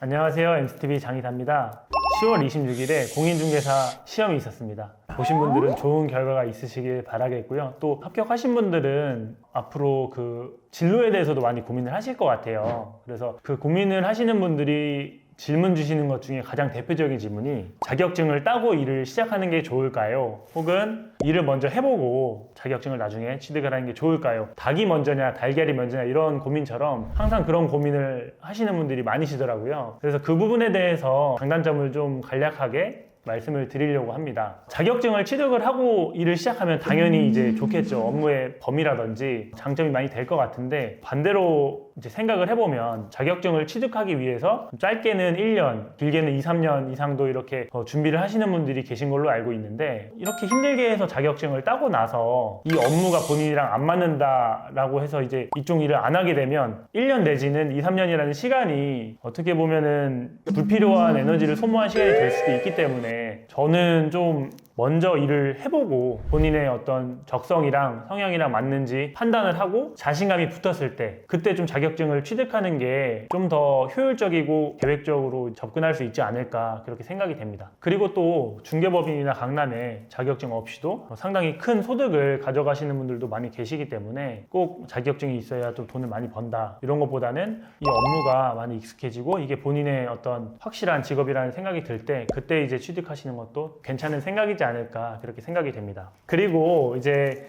안녕하세요. MCTV 장희사입니다. 10월 26일에 공인중개사 시험이 있었습니다. 보신 분들은 좋은 결과가 있으시길 바라겠고요. 또 합격하신 분들은 앞으로 그 진로에 대해서도 많이 고민을 하실 것 같아요. 그래서 그 고민을 하시는 분들이 질문 주시는 것 중에 가장 대표적인 질문이 자격증을 따고 일을 시작하는 게 좋을까요? 혹은 일을 먼저 해보고 자격증을 나중에 취득을 하는 게 좋을까요? 닭이 먼저냐 달걀이 먼저냐 이런 고민처럼 항상 그런 고민을 하시는 분들이 많으시더라고요. 그래서 그 부분에 대해서 장단점을 좀 간략하게 말씀을 드리려고 합니다. 자격증을 취득을 하고 일을 시작하면 당연히 이제 좋겠죠. 업무의 범위라든지 장점이 많이 될 것 같은데 반대로 이제 생각을 해보면 자격증을 취득하기 위해서 짧게는 1년, 길게는 2, 3년 이상도 이렇게 준비를 하시는 분들이 계신 걸로 알고 있는데 이렇게 힘들게 해서 자격증을 따고 나서 이 업무가 본인이랑 안 맞는다라고 해서 이제 이쪽 일을 안 하게 되면 1년 내지는 2, 3년이라는 시간이 어떻게 보면은 불필요한 에너지를 소모한 시간이 될 수도 있기 때문에 저는 좀 먼저 일을 해보고 본인의 어떤 적성이랑 성향이랑 맞는지 판단을 하고 자신감이 붙었을 때 그때 좀 자격증을 취득하는 게 좀 더 효율적이고 계획적으로 접근할 수 있지 않을까 그렇게 생각이 됩니다. 그리고 또 중개법인이나 강남에 자격증 없이도 상당히 큰 소득을 가져가시는 분들도 많이 계시기 때문에 꼭 자격증이 있어야 좀 돈을 많이 번다 이런 것보다는 이 업무가 많이 익숙해지고 이게 본인의 어떤 확실한 직업이라는 생각이 들 때 그때 이제 취득하시는 것도 괜찮은 생각이지 않을까 그렇게 생각이 됩니다. 그리고 이제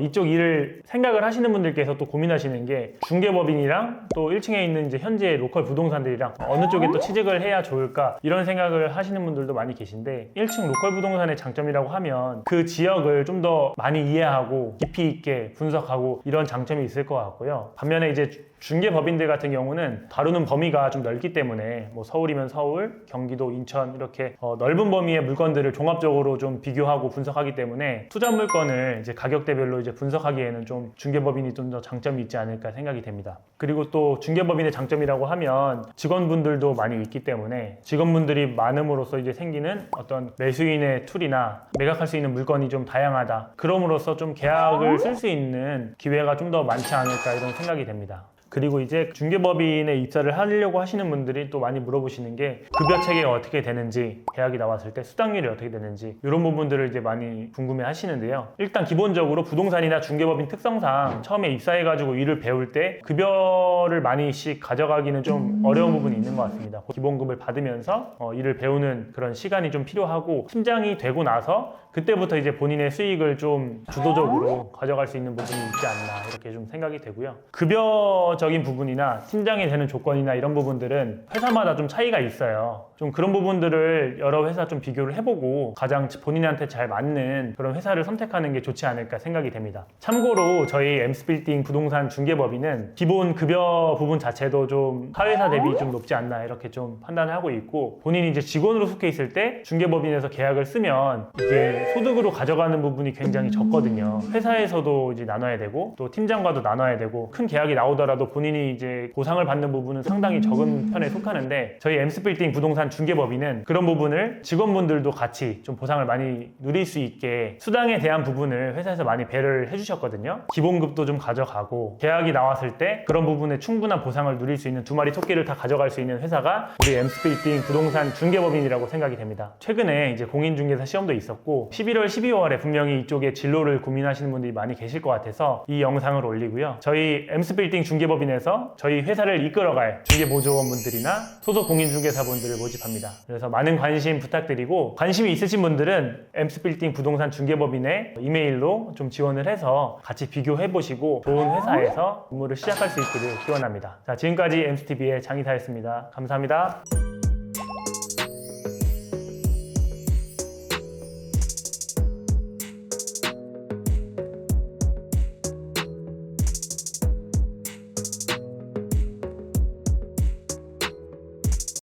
이쪽 일을 생각을 하시는 분들께서 또 고민하시는 게 중개법인이랑 또 1층에 있는 이제 현재 로컬 부동산들이랑 어느 쪽에 또 취직을 해야 좋을까 이런 생각을 하시는 분들도 많이 계신데 1층 로컬 부동산의 장점이라고 하면 그 지역을 좀 더 많이 이해하고 깊이 있게 분석하고 이런 장점이 있을 것 같고요. 반면에 이제 중개법인들 같은 경우는 다루는 범위가 좀 넓기 때문에 뭐 서울이면 서울, 경기도, 인천 이렇게 넓은 범위의 물건들을 종합적으로 좀 비교하고 분석하기 때문에 투자 물건을 이제 가격대별로 이제 분석하기에는 좀 중개법인이 좀 더 장점이 있지 않을까 생각이 됩니다. 그리고 또 중개법인의 장점이라고 하면 직원분들도 많이 있기 때문에 직원분들이 많음으로써 이제 생기는 어떤 매수인의 툴이나 매각할 수 있는 물건이 좀 다양하다. 그럼으로써 좀 계약을 쓸 수 있는 기회가 좀 더 많지 않을까 이런 생각이 됩니다. 그리고 이제 중개법인에 입사를 하려고 하시는 분들이 또 많이 물어보시는 게 급여 체계가 어떻게 되는지, 계약이 나왔을 때 수당률이 어떻게 되는지 이런 부분들을 이제 많이 궁금해 하시는데요. 일단 기본적으로 부동산이나 중개법인 특성상 처음에 입사해가지고 일을 배울 때 급여를 많이씩 가져가기는 좀 어려운 부분이 있는 것 같습니다. 기본급을 받으면서 일을 배우는 그런 시간이 좀 필요하고 팀장이 되고 나서 그때부터 이제 본인의 수익을 좀 주도적으로 가져갈 수 있는 부분이 있지 않나 이렇게 좀 생각이 되고요. 급여적인 부분이나 팀장이 되는 조건이나 이런 부분들은 회사마다 좀 차이가 있어요. 좀 그런 부분들을 여러 회사 좀 비교를 해보고 가장 본인한테 잘 맞는 그런 회사를 선택하는 게 좋지 않을까 생각이 됩니다. 참고로 저희 엠스빌딩 부동산 중개법인은 기본 급여 부분 자체도 좀 타회사 대비 좀 높지 않나 이렇게 좀 판단을 하고 있고 본인이 이제 직원으로 속해 있을 때 중개법인에서 계약을 쓰면 이게 소득으로 가져가는 부분이 굉장히 적거든요. 회사에서도 이제 나눠야 되고 또 팀장과도 나눠야 되고 큰 계약이 나오더라도 본인이 이제 보상을 받는 부분은 상당히 적은 편에 속하는데 저희 엠스빌딩 부동산 중개법인은 그런 부분을 직원분들도 같이 좀 보상을 많이 누릴 수 있게 수당에 대한 부분을 회사에서 많이 배려를 해주셨거든요. 기본급도 좀 가져가고 계약이 나왔을 때 그런 부분에 충분한 보상을 누릴 수 있는 두 마리 토끼를 다 가져갈 수 있는 회사가 우리 엠스빌딩 부동산 중개법인이라고 생각이 됩니다. 최근에 이제 공인중개사 시험도 있었고 11월, 12월에 분명히 이쪽에 진로를 고민하시는 분들이 많이 계실 것 같아서 이 영상을 올리고요. 저희 엠스빌딩 중개법인에서 저희 회사를 이끌어갈 중개보조원분들이나 소속 공인중개사분들을 모집합니다. 그래서 많은 관심 부탁드리고 관심이 있으신 분들은 엠스빌딩 부동산 중개법인에 이메일로 좀 지원을 해서 같이 비교해보시고 좋은 회사에서 업무를 시작할 수 있기를 기원합니다. 자, 지금까지 MCTV의 장희사였습니다. 감사합니다.